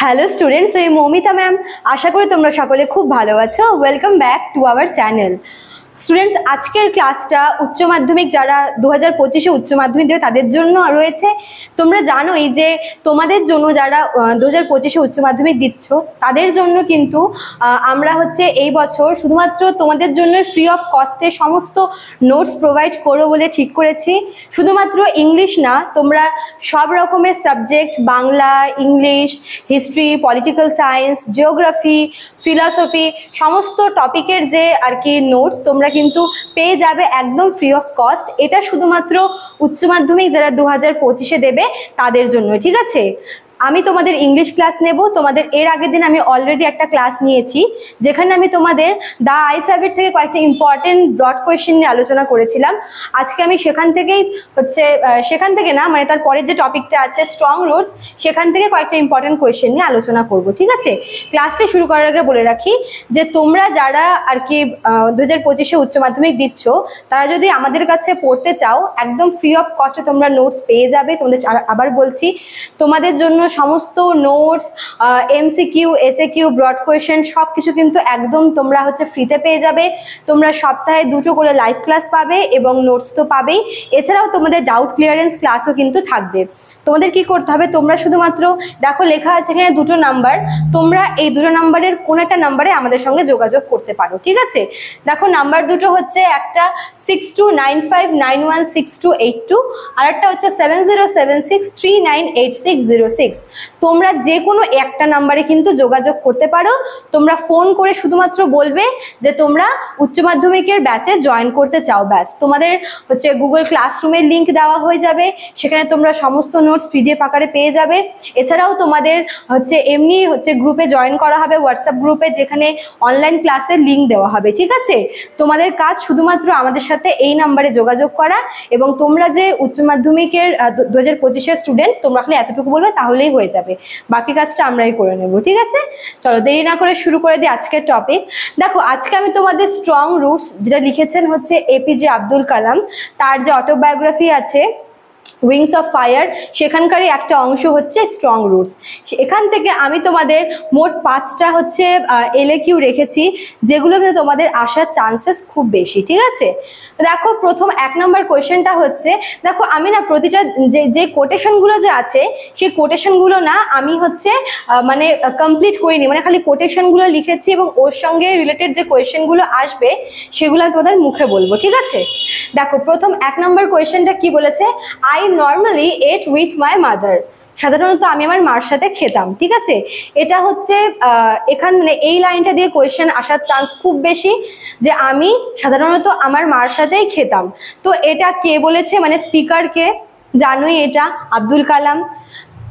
Hello students, আমি Moumita ma'am. আশা করি তোমরা সকলে খুব ভালো আছো। Welcome back to our channel. Students, আজকের ক্লাসটা উচ্চ মাধ্যমিক যারা 2025-এ উচ্চ মাধ্যমিক দেবে তাদের জন্য রয়েছে। তোমরা জানোই যে তোমাদের জন্য যারা 2025-এ উচ্চ মাধ্যমিক দিচ্ছ তাদের জন্য কিন্তু আমরা এই বছর শুধুমাত্র তোমাদের জন্য ফ্রি অফ কস্টে সমস্ত নোটস প্রোভাইড করবো বলে ঠিক করেছি। শুধুমাত্র ইংলিশ না, তোমরা সব রকমের subject, Bangla, English, history, political science, geography, philosophy, সমস্ত টপিকের যে আর কি নোটস তোমরা কিন্তু পেয়ে যাবে একদম ফ্রি অফ কস্ট। এটা শুধুমাত্র উচ্চ মাধ্যমিক যারা 2025-এ দেবে তাদের জন্য, ঠিক আছে? আমি তোমাদের ইংলিশ ক্লাস নেব। তোমাদের এর আগের দিন আমি অলরেডি একটা ক্লাস নিয়েছি যেখানে আমি তোমাদের দ্য আইসাবের থেকে কয়েকটা ইম্পর্টেন্ট ব্রড কোয়েশ্চেন নিয়ে আলোচনা করেছিলাম। আজকে আমি সেখান থেকে না, মানে তার পরের যে টপিকটা আছে স্ট্রং রুটস, সেখান থেকে কয়েকটা ইম্পর্টেন্ট কোয়েশ্চেন নিয়ে আলোচনা করব, ঠিক আছে? ক্লাসটা শুরু করার আগে বলে রাখি যে তোমরা যারা আর কি 2025-এ উচ্চ মাধ্যমিক দিচ্ছ তারা যদি আমাদের কাছে পড়তে চাও একদম ফ্রি অফ কস্টে তোমরা নোটস পেয়ে যাবে। তোমাদের আবার বলছি, তোমাদের জন্য সমস্ত notes, MCQ, SAQ, broad question সব কিছু কিন্তু একদম তোমরা ফ্রিতে পেয়ে যাবে। তোমরা সপ্তাহে 2টো করে লাইভ ক্লাস পাবে এবং নোটস তো পাবেই। এছাড়াও তোমাদের ডাউট ক্লিয়ারেন্স ক্লাসও কিন্তু থাকবে। তোমাদের কি করতে হবে, তোমরা শুধুমাত্র দেখো লেখা আছে এখানে 2টো নাম্বার, তোমরা এই 2টো নাম্বারের কোন একটা নাম্বারে আমাদের সঙ্গে যোগাযোগ করতে পারো, ঠিক আছে? দেখো নাম্বার দুটো হচ্ছে, একটা 6295916282 আর একটা হচ্ছে 7076398606। তোমরা যে কোনো একটা নাম্বারে কিন্তু যোগাযোগ করতে পারো। তোমরা ফোন করে শুধুমাত্র বলবে যে তোমরা উচ্চ মাধ্যমিকের ব্যাচে জয়েন করতে চাও, ব্যাস। তোমাদের গুগল ক্লাসরুমের লিঙ্ক দেওয়া হয়ে যাবে, সেখানে তোমরা সমস্ত নোটস পিডিএফ আকারে পেয়ে যাবে। এছাড়াও তোমাদের এমনি গ্রুপে জয়েন করা হবে, হোয়াটসঅ্যাপ গ্রুপে, যেখানে অনলাইন ক্লাসের লিঙ্ক দেওয়া হবে, ঠিক আছে? তোমাদের কাজ শুধুমাত্র আমাদের সাথে এই নাম্বারে যোগাযোগ করা এবং তোমরা যে উচ্চ মাধ্যমিকের 2025-এর স্টুডেন্ট তোমরা খালি এতটুকু বলবে তাহলেই হয়ে যাবে, বাকি কাজটা আমরাই করে নেব, ঠিক আছে? চলো দেরি না করে শুরু করে দিই আজকের টপিক। দেখো আজকে আমি তোমাদের স্ট্রং রুটস, যেটা লিখেছেন এপিজে আব্দুল কালাম, তার যে অটোবায়োগ্রাফি আছে উইংস অফ ফায়ার, সেখানকারই একটা অংশ স্ট্রং রুটস। এখান থেকে আমি তোমাদের মোট 5টা এলএকিউ রেখেছি, যেগুলো কিন্তু তোমাদের আসার চান্সেস খুব বেশি, ঠিক আছে? দেখো প্রথম 1 নম্বর কোয়েশ্চেনটা দেখো আমি না প্রতিটা যে কোটেশনগুলো যে আছে সেই কোটেশনগুলো না আমি মানে কমপ্লিট করিনি, মানে খালি কোটেশনগুলো লিখেছি এবং ওর সঙ্গে রিলেটেড যে কোয়েশ্চেনগুলো আসবে সেগুলো আমি তোমাদের মুখে বলবো, ঠিক আছে? দেখো প্রথম 1 নম্বর কোয়েশ্চেনটা কি বলেছে, I normally at with my mother. সাধারণত আমি আমার মার সাথে খেতাম, ঠিক আছে? এটা এখানে এই লাইনটা দিয়ে কোয়েশ্চেন আসার চান্স খুব বেশি, যে আমি সাধারণত আমার মার সাথেই খেতাম। তো এটা কে বলেছে, মানে স্পিকারকে? জানোই এটা আব্দুল কালাম।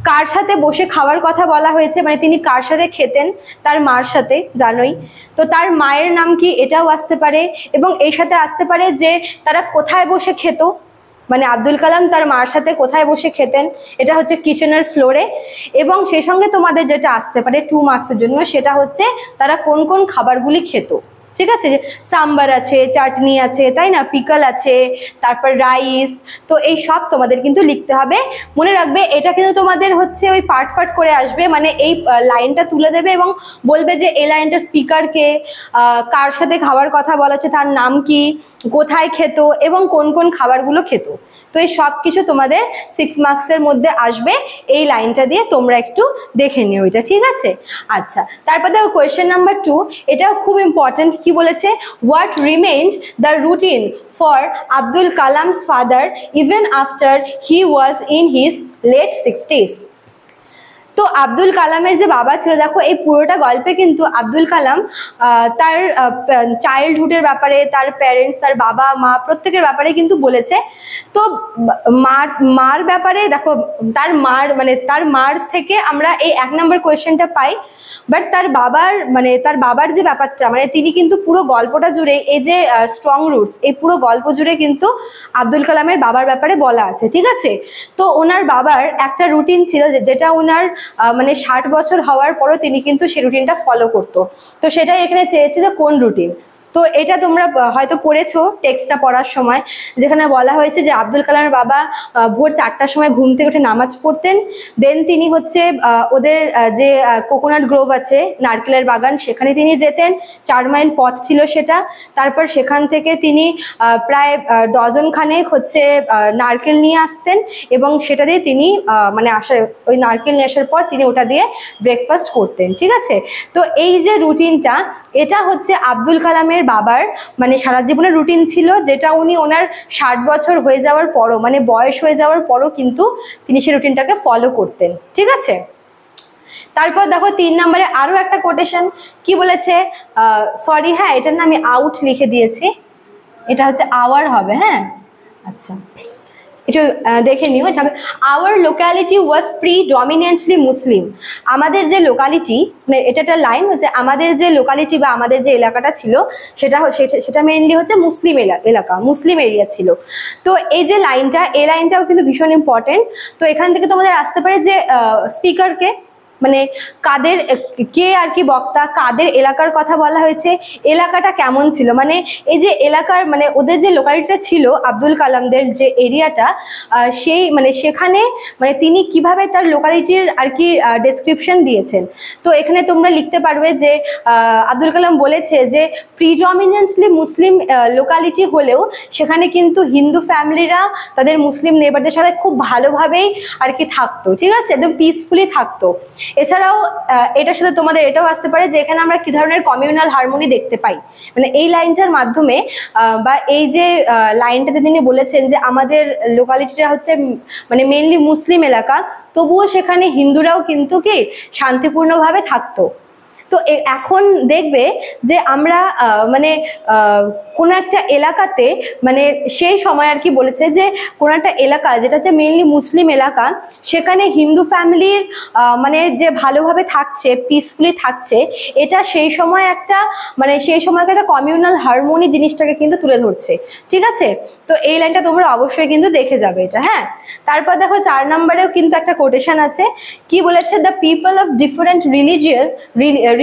কার সাথে বসে খাওয়ার কথা বলা হয়েছে, মানে তিনি কার সাথে খেতেন? তার মার সাথে, জানোই। তো তার মায়ের নাম কি, এটাও আসতে পারে। এবং এই সাথে আসতে পারে যে তারা কোথায় বসে খেত, মানে আব্দুল কালাম তার মার সাথে কোথায় বসে খেতেন, এটা কিচেনের ফ্লোরে। এবং সেই সঙ্গে তোমাদের যেটা আসতে পারে 2 মার্কসের জন্য, সেটা তারা কোন কোন খাবারগুলি খেত, ঠিক আছে? সাম্বার আছে, চাটনি আছে, তাই না, পিকল আছে, তারপর রাইস। তো এই সব তোমাদের কিন্তু লিখতে হবে। মনে রাখবে এটা কিন্তু তোমাদের ওই পার্ট পার্ট করে আসবে, মানে এই লাইনটা তুলে দেবে এবং বলবে যে এই লাইনটার স্পিকারকে, কার সাথে খাওয়ার কথা বলা আছে, তার নাম কি, কোথায় খেত এবং কোন কোন খাবারগুলো খেত। তো এই সব কিছু তোমাদের 6 মার্কসের মধ্যে আসবে। এই লাইনটা দিয়ে তোমরা একটু দেখে নিও এটা, ঠিক আছে? আচ্ছা, তারপর দেখো কোয়েশ্চেন নাম্বার 2, এটাও খুব ইম্পর্টেন্ট। কি বলেছে, what remained the routine for Abdul Kalam's father even after he was in his late 60s। তো আব্দুল কালামের যে বাবা ছিল, দেখো এই পুরোটা গল্পে কিন্তু আব্দুল কালাম তার চাইল্ডহুডের ব্যাপারে, তার প্যারেন্টস, তার বাবা মা প্রত্যেকের ব্যাপারে কিন্তু বলেছে। তো মার ব্যাপারে দেখো, তার মার থেকে আমরা এই 1 নম্বর কোয়েশ্চেনটা পাই। বাট তার বাবার যে ব্যাপারটা, মানে তিনি কিন্তু পুরো গল্পটা জুড়ে এই যে স্ট্রং রুটস, এই পুরো গল্প জুড়ে কিন্তু আব্দুল কালামের বাবার ব্যাপারে বলা আছে, ঠিক আছে? তো ওনার বাবার একটা রুটিন ছিল যেটা ওনার 60 বছর হওয়ার পরও তিনি কিন্তু সেই রুটিনটা ফলো করতো। তো সেটাই এখানে চেয়েছে যে কোন রুটিন। তো এটা তোমরা হয়তো পড়েছো টেক্সটটা পড়ার সময়, যেখানে বলা হয়েছে যে আব্দুল কালামের বাবা ভোর 4টার সময় ঘুম থেকে উঠে নামাজ পড়তেন। দেন তিনি হচ্ছে ওদের যে কোকোনাট গ্রোভ আছে, নারকেলের বাগান, সেখানে তিনি যেতেন। 4 মাইল পথ ছিল সেটা। তারপর সেখান থেকে তিনি প্রায় ডজন খানেক হচ্ছে নারকেল নিয়ে আসতেন, এবং সেটা দিয়ে তিনি মানে ওই নারকেল নিয়ে আসার পর তিনি ওটা দিয়ে ব্রেকফাস্ট করতেন। ঠিক আছে, তো এই যে রুটিনটা, এটা হচ্ছে আব্দুল কালামের বাবার মানে সারা জীবনের রুটিন ছিল, যেটা উনি ওনার 60 বছর হয়ে যাওয়ার পরও, মানে বয়স হয়ে যাওয়ার পরও কিন্তু তিনি সেই রুটিনটাকে ফলো করতেন। ঠিক আছে, তারপর দেখো 3 নম্বরে আরো একটা কোটেশন কি বলেছে, সরি হ্যাঁ এটার না আমি আউট লিখে দিয়েছি, এটা হচ্ছে আওয়ার হবে। হ্যাঁ আচ্ছা, একটু দেখে নিও, এটা হবে আওয়ার লোকালিটি ওয়াজ প্রিডমিনেন্টলি মুসলিম। আমাদের যে লোকালিটি, মানে এটা একটা লাইন হচ্ছে, আমাদের যে লোকালিটি বা আমাদের যে এলাকাটা ছিল সেটা মেইনলি হচ্ছে মুসলিম এলাকা, মুসলিম এরিয়া ছিল। তো এই যে লাইনটা, এই লাইনটাও কিন্তু ভীষণ ইম্পর্টেন্ট। তো এখান থেকে তোমাদের আসতে পারে যে স্পিকারকে, মানে কাদের, কে আর কি বক্তা, কাদের এলাকার কথা বলা হয়েছে, এলাকাটা কেমন ছিল, মানে এই যে এলাকার মানে ওদের যে লোকালিটিটা ছিল আব্দুল কালামদের যে এরিয়াটা, সেই মানে সেখানে মানে তিনি কিভাবে তার লোকালিটির আর কি ডেসক্রিপশন দিয়েছেন। তো এখানে তোমরা লিখতে পারবে যে আব্দুল কালাম বলেছে যে প্রিডমিনেন্টলি মুসলিম লোকালিটি হলেও সেখানে কিন্তু হিন্দু ফ্যামিলিরা তাদের মুসলিম নেবারদের সাথে খুব ভালোভাবেই আর কি থাকতো। ঠিক আছে, একদম পিসফুলি থাকতো। এছাড়াও এটার সাথে তোমাদের এটাও আসতে পারে যে এখানে আমরা কি ধরনের কমিউনাল হারমোনি দেখতে পাই, মানে এই লাইনটার মাধ্যমে বা এই যে লাইনটাতে তিনি বলেছেন যে আমাদের লোকালিটিটা হচ্ছে মানে মেইনলি মুসলিম এলাকা, তবুও সেখানে হিন্দুরাও কিন্তু কি শান্তিপূর্ণভাবে থাকতো। তো এখন দেখবে যে আমরা মানে কোনো একটা এলাকাতে, মানে সেই সময় আর কি বলেছে যে কোনো একটা এলাকা যেটা হচ্ছে মেইনলি মুসলিম এলাকা, সেখানে হিন্দু ফ্যামিলির মানে যে ভালোভাবে থাকছে, পিসফুলি থাকছে, এটা সেই সময় একটা মানে সেই সময়কার একটা কমিউনাল হারমোনি জিনিসটাকে কিন্তু তুলে ধরছে। ঠিক আছে, তো এই লাইনটা তোমরা অবশ্যই কিন্তু দেখে যাবে এটা। হ্যাঁ, তারপর দেখো 4 নম্বরেও কিন্তু একটা কোটেশন আছে, কি বলেছে, the people of different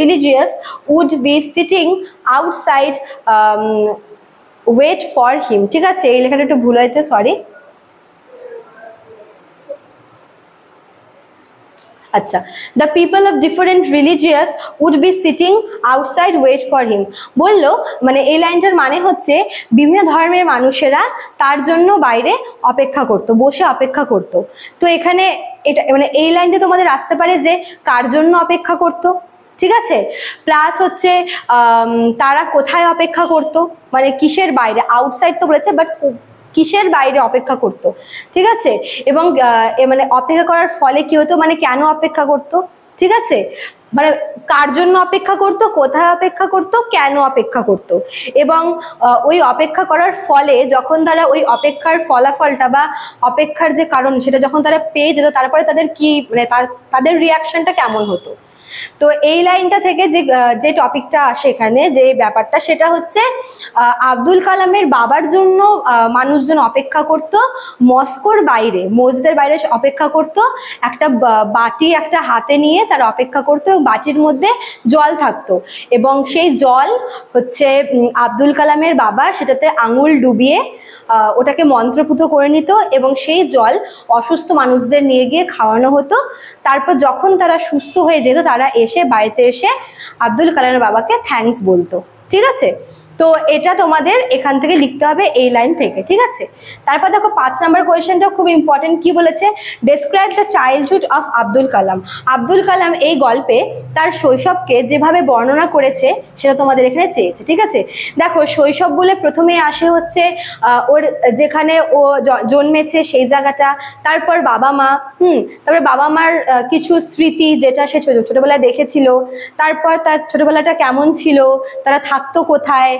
religious would be sitting outside wait for him। ঠিক আছে, এই লেখাটা একটু ভুল হয়েছে, সরি। আচ্ছা, the people of different religious would be sitting outside wait for him. বললো মানে এই লাইনটার মানে হচ্ছে বিভিন্ন ধর্মের মানুষেরা তার জন্য বাইরে অপেক্ষা করত, বসে অপেক্ষা করত। তো এখানে এটা মানে এই লাইনটা তোমাদের আসতে পারে যে কার জন্য অপেক্ষা করতো। ঠিক আছে, প্লাস হচ্ছে তারা কোথায় অপেক্ষা করতো, মানে কিসের বাইরে, আউটসাইড তো বলেছে বাট কিসের বাইরে অপেক্ষা করতো। ঠিক আছে, এবং মানে অপেক্ষা করার ফলে কি হতো, মানে কেন অপেক্ষা করতো। ঠিক আছে, মানে কার জন্য অপেক্ষা করতো, কোথায় অপেক্ষা করতো, কেন অপেক্ষা করতো, এবং ওই অপেক্ষা করার ফলে যখন তারা ওই অপেক্ষার ফলাফলটা বা অপেক্ষার যে কারণ সেটা যখন তারা পেয়ে যেত, তারপরে তাদের কি মানে তাদের রিয়াকশনটা কেমন হতো। তো এই লাইনটা থেকে যে টপিকটা আসে এখানে, যে ব্যাপারটা, সেটা হচ্ছে আব্দুল কালামের বাবার জন্য মানুষজন অপেক্ষা করত মস্কোর বাইরে, মসজিদের বাইরে অপেক্ষা করত, একটা বাটি একটা হাতে নিয়ে তারা অপেক্ষা করতো, এবং বাটির মধ্যে জল থাকতো, এবং সেই জল হচ্ছে আব্দুল কালামের বাবা সেটাতে আঙুল ডুবিয়ে ওটাকে মন্ত্রপুত করে নিত, এবং সেই জল অসুস্থ মানুষদের নিয়ে গিয়ে খাওয়ানো হতো। তারপর যখন তারা সুস্থ হয়ে যেত, তারা এসে বাড়িতে এসে আব্দুল কালামের বাবাকে থ্যাঙ্কস বলতো। ঠিক আছে, তো এটা তোমাদের এখান থেকে লিখতে হবে এই লাইন থেকে। ঠিক আছে, তারপর দেখো 5 নম্বর কোয়েশ্চেনটা খুব ইম্পর্টেন্ট, কি বলেছে, describe the childhood of Abdul Kalam. Abdul Kalam এই গল্পে তার শৈশবকে যেভাবে বর্ণনা করেছে সেটা তোমাদের এখানে চেয়েছে। ঠিক আছে, দেখো শৈশব বলে প্রথমে আসে হচ্ছে ওর যেখানে ও জন্মেছে সেই জায়গাটা, তারপর বাবা মা, তারপরে বাবা মার কিছু স্মৃতি যেটা সে ছোটবেলায় দেখেছিল, তারপর তার ছোটবেলাটা কেমন ছিল, তারা থাকতো কোথায়,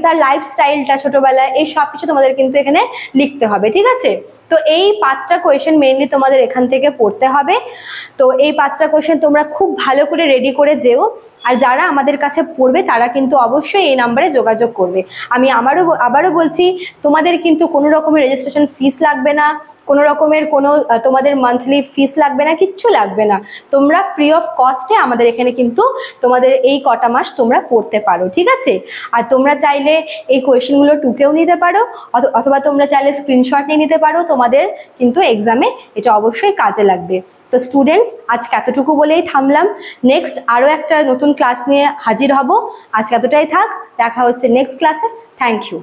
তার লাইফস্টাইলটা ছোটবেলায়, এই সব কিছু তোমাদের কিন্তু এখানে লিখতে হবে। ঠিক আছে, তো এই 5টা কোয়েশ্চেন মেইনলি তোমাদের এখান থেকে পড়তে হবে। তো এই 5টা কোয়েশ্চেন তোমরা খুব ভালো করে রেডি করে যেও। আর যারা আমাদের কাছে পড়বে তারা কিন্তু অবশ্যই এই নাম্বারে যোগাযোগ করবে। আমি আবারও বলছি, তোমাদের কিন্তু কোনো রকমের রেজিস্ট্রেশন ফিস লাগবে না, কোনো রকমের তোমাদের মান্থলি ফিস লাগবে না, কিচ্ছু লাগবে না। তোমরা ফ্রি অফ কস্টে আমাদের এখানে কিন্তু তোমাদের এই কটা মাস তোমরা পড়তে পারো, ঠিক আছে? আর তোমরা চাইলে এই কোয়েশ্চেনগুলো টুকেও নিতে পারো, অথবা তোমরা চাইলে স্ক্রিনশট নিয়ে নিতে পারো। তোমাদের কিন্তু এক্সামে এটা অবশ্যই কাজে লাগবে। তো স্টুডেন্টস, আজকে এতটুকু বলেই থামলাম। নেক্সট আরও একটা নতুন ক্লাস নিয়ে হাজির হব। আজকে এতটাই থাক, দেখা হচ্ছে নেক্সট ক্লাসে। Thank you.